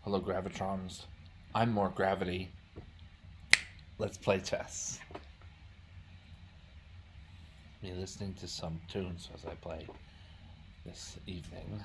Hello, Gravitrons. I'm more gravity. Let's play chess. Be listening to some tunes as I play this evening.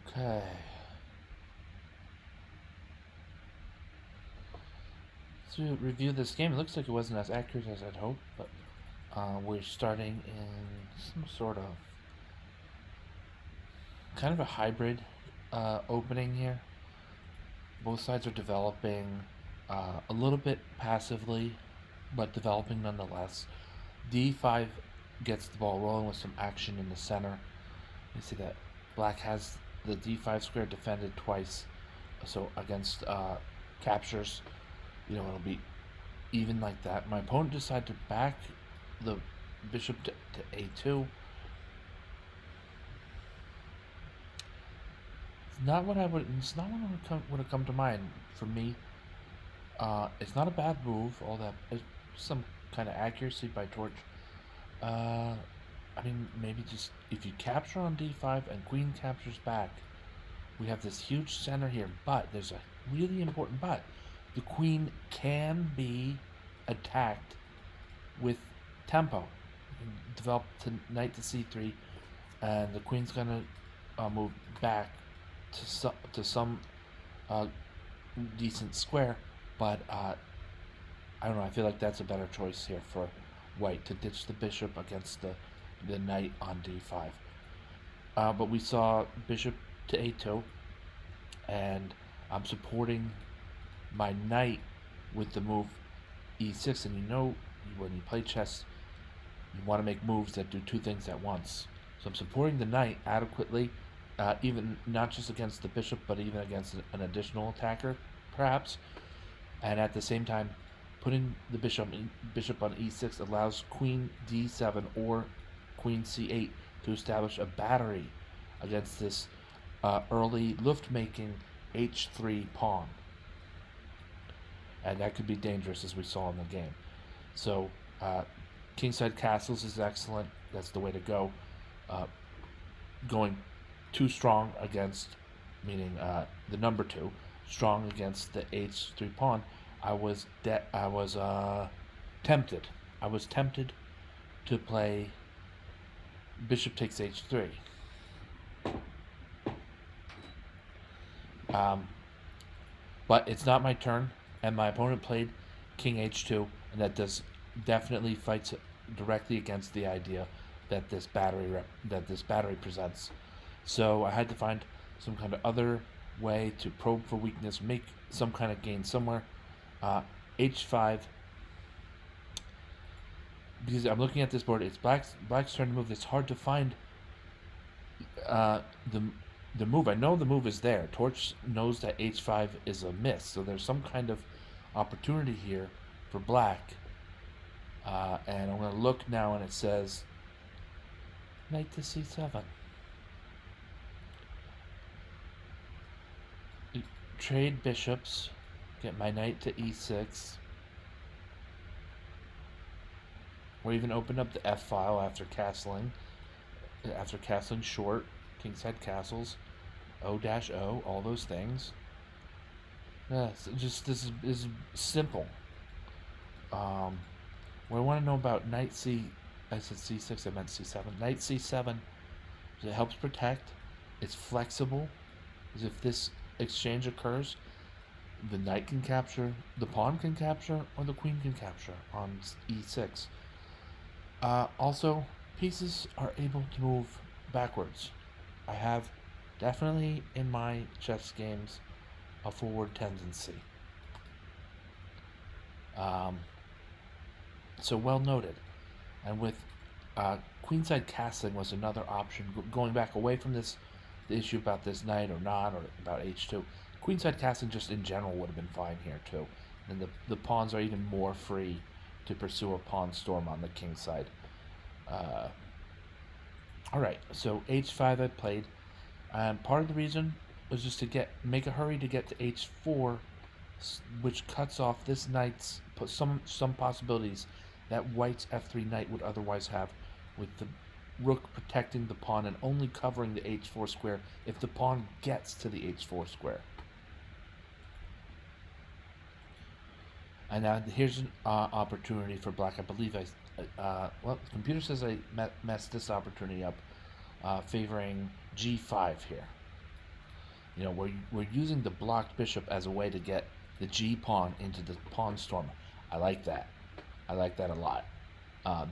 Okay. To review this game, it looks like it wasn't as accurate as I'd hoped, but we're starting in some sort of kind of a hybrid opening here. Both sides are developing a little bit passively, but developing nonetheless. D5 gets the ball rolling with some action in the center. You see that black has the D5 square defended twice, so against captures, it'll be even like that. My opponent decided to back the bishop to A2. It's not what would have come to mind for me. It's not a bad move. All that is some kind of accuracy by Torch. I mean, maybe just if you capture on D5 and queen captures back, we have this huge center here. But there's a really important but. The queen can be attacked with tempo. Develop to knight to C3, and the queen's gonna move back to some decent square. But I don't know. I feel like that's a better choice here for white to ditch the bishop against the knight on D5. But we saw bishop to A2, and I'm supporting my knight with the move E6. And when you play chess, you want to make moves that do two things at once. So I'm supporting the knight adequately, even not just against the bishop, but even against an additional attacker, perhaps. And at the same time, putting the bishop on E6 allows queen D7 or queen C8 to establish a battery against this early Luft-making H3 pawn. And that could be dangerous, as we saw in the game. So kingside castles is excellent. That's the way to go. Going too strong against, meaning the number 2, strong against the H3 pawn. I was tempted. I was tempted to play bishop takes H3. But it's not my turn, and my opponent played king H2, and that definitely fights directly against the idea that this battery presents. So I had to find some kind of other way to probe for weakness, make some kind of gain somewhere. H5, because I'm looking at this board, it's black's turn to move. It's hard to find the move. I know the move is there. Torch knows that H5 is a miss, so there's some kind of opportunity here for black. And I'm going to look now, and it says knight to C7. Trade bishops. Get my knight to E6. Or even open up the F file after castling. After castling short, kingside castles, O-O, all those things. Yeah, so just this is simple. What I want to know about knight I said C6, I meant C7. Knight C7, it helps protect. It's flexible. As if this exchange occurs, the knight can capture, the pawn can capture, or the queen can capture on E6. Also, pieces are able to move backwards. I have definitely in my chess games a forward tendency. So well noted. And with queenside castling was another option. Going back away from the issue about this knight or not, or about H2. Queenside castling just in general would have been fine here too. And the pawns are even more free to pursue a pawn storm on the king side. Alright, so H5 I played. And part of the reason was just to make a hurry to get to H4, which cuts off this knight's some possibilities that white's F3 knight would otherwise have, with the rook protecting the pawn and only covering the H4 square if the pawn gets to the H4 square. And now here's an opportunity for black. I believe well, the computer says I messed this opportunity up, favoring G5 here. we're using the blocked bishop as a way to get the G pawn into the pawn storm. I like that. I like that a lot.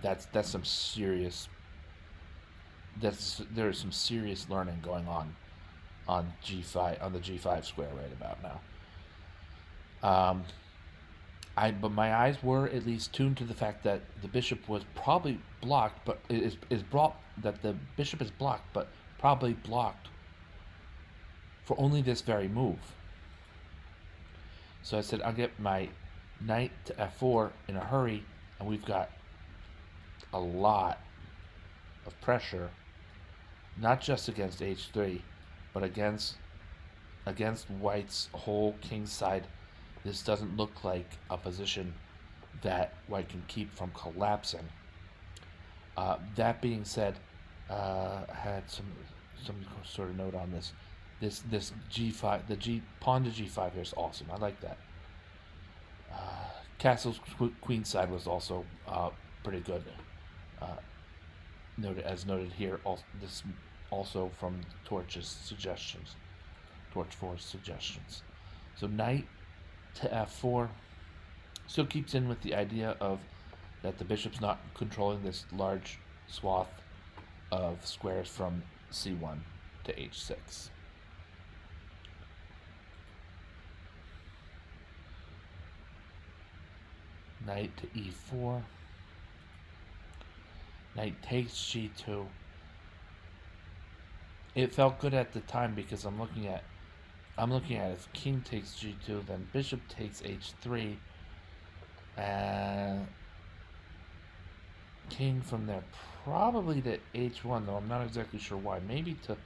That's some serious. There's some serious learning going on G5 on the G5 square right about now. But my eyes were at least tuned to the fact that the bishop was probably blocked, but is brought that the bishop is blocked, but probably blocked for only this very move. So I said I'll get my knight to f4 in a hurry, and we've got a lot of pressure, not just against h3, but against White's whole king side. This doesn't look like a position that White can keep from collapsing. That being said, I had some sort of note on this. This G5, the G pawn to G5 here is awesome. I like that. Castle's queen side was also pretty good. Noted here. This also from Torch's suggestions. Torch 4's suggestions. So knight to f4 still keeps in with the idea of that the bishop's not controlling this large swath of squares from c1 to h6. Knight to e4. Knight takes g2. It felt good at the time because I'm looking at if king takes g2, then bishop takes h3, and king from there probably to h1, though I'm not exactly sure why. Maybe to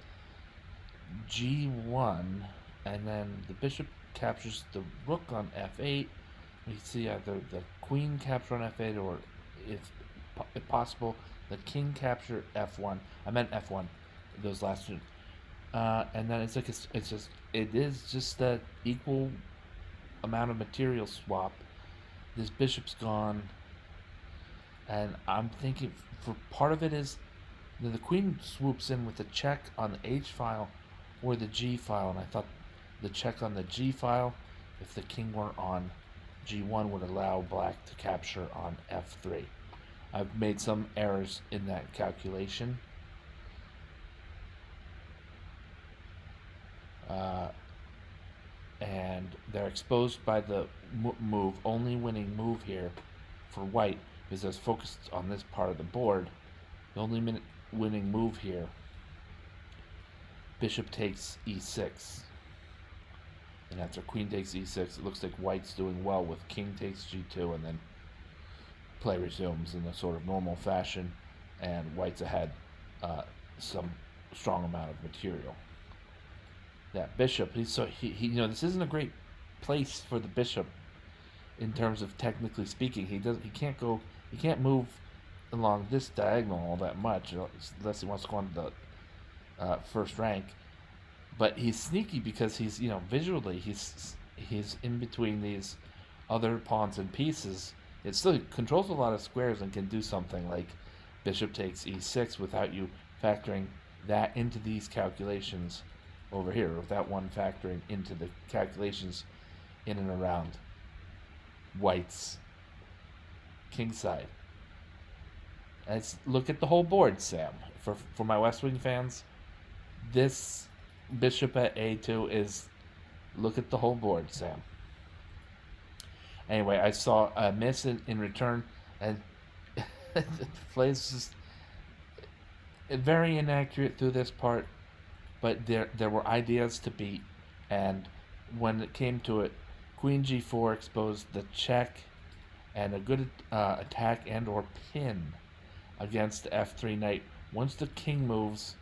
g1, and then the bishop captures the rook on f8. We see either the queen capture on f8, or if possible, the king capture f1. I meant f1. Those last two. And then it is just that equal amount of material swap. This bishop's gone, and I'm thinking for part of it is the queen swoops in with a check on the H file or the G file, and I thought the check on the G file, if the king were on G1, would allow black to capture on F3. I've made some errors in that calculation. And they're exposed by the move, only winning move here for White, because I was focused on this part of the board. The only winning move here, bishop takes e6. And after queen takes e6, it looks like White's doing well with king takes g2, and then play resumes in a sort of normal fashion, and White's ahead some strong amount of material. That bishop, this isn't a great place for the bishop in terms of technically speaking. He can't move along this diagonal all that much unless he wants to go on the first rank. But he's sneaky because he's visually he's in between these other pawns and pieces. It still controls a lot of squares and can do something like bishop takes e6 without you factoring that into these calculations over here, without one factoring into the calculations in and around White's king side. Let's look at the whole board, Sam. For my West Wing fans, this bishop at a2 is, look at the whole board, Sam. Anyway, I saw a miss in return, and the play's just very inaccurate through this part. But there were ideas to beat, and when it came to it, queen g4 exposed the check and a good attack and or pin against the f3 knight. Once the king moves,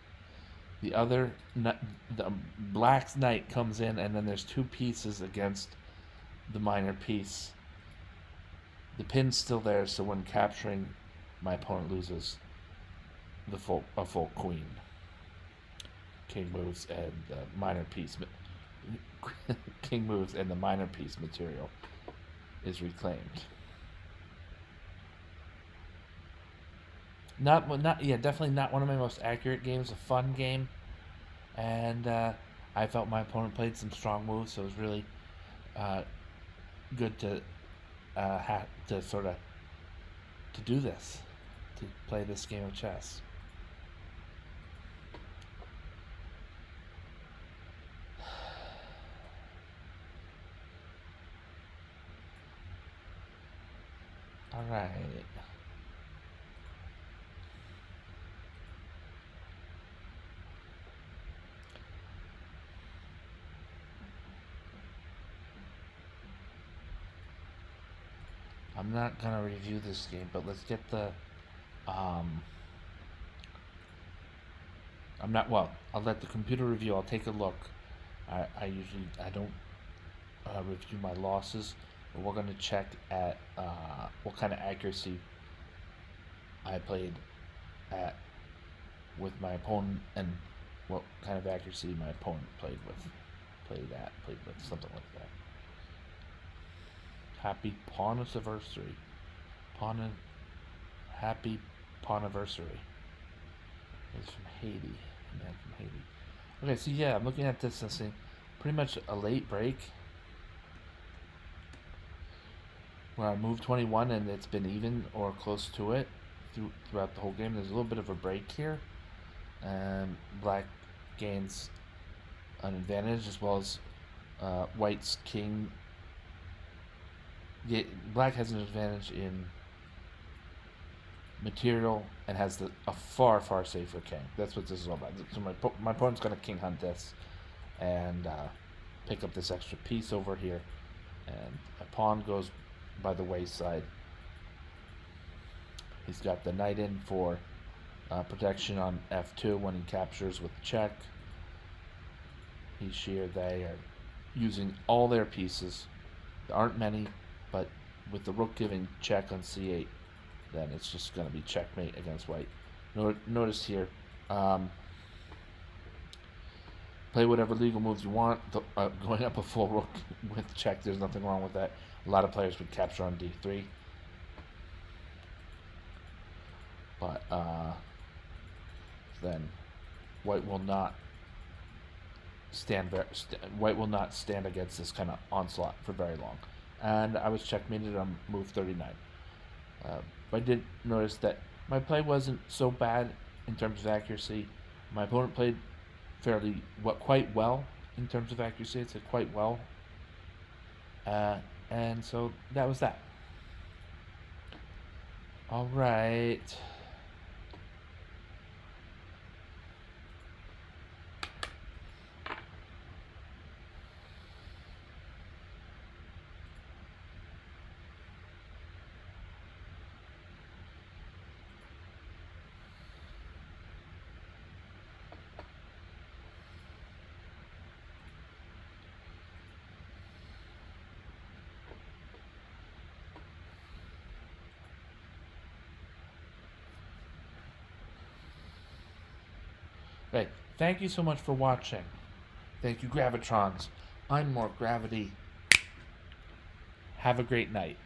the black's knight comes in, and then there's two pieces against the minor piece. The pin's still there, so when capturing, my opponent loses a full queen. King moves and the minor piece. King moves and the minor piece material is reclaimed. Definitely not one of my most accurate games. A fun game, and I felt my opponent played some strong moves, so it was really uh, good to to sort of to do this, to play this game of chess. All right. I'm not gonna review this game, but let's get the. Um, I'm not well. I'll let the computer review. I'll take a look. I don't review my losses, but we're gonna check at what kind of accuracy I played at with my opponent and what kind of accuracy my opponent played with something like that. Happy pawn anniversary. Pawn happy pawn anniversary. He's from Haiti. Man from Haiti. Okay, so yeah, I'm looking at this and seeing pretty much a late break where I moved 21 and it's been even or close to it throughout the whole game. There's a little bit of a break here, and black gains an advantage as well as white's king. Yeah, black has an advantage in material and has a far safer king. That's what this is all about. So my opponent's gonna king hunt this and pick up this extra piece over here, and a pawn goes by the wayside. He's got the knight in for protection on f2 when he captures with check. They are using all their pieces. There aren't many, but with the rook giving check on c8, then it's just going to be checkmate against white. Notice here, play whatever legal moves you want. Going up a full rook with check, there's nothing wrong with that. A lot of players would capture on d3. But then white will not white will not stand against this kind of onslaught for very long. And I was checkmated on move 39. I did notice that my play wasn't so bad in terms of accuracy. My opponent played quite well in terms of accuracy. It's quite well, and so that was that. All right. Right. Thank you so much for watching. Thank you, Gravitrons. I'm More Gravity. Have a great night.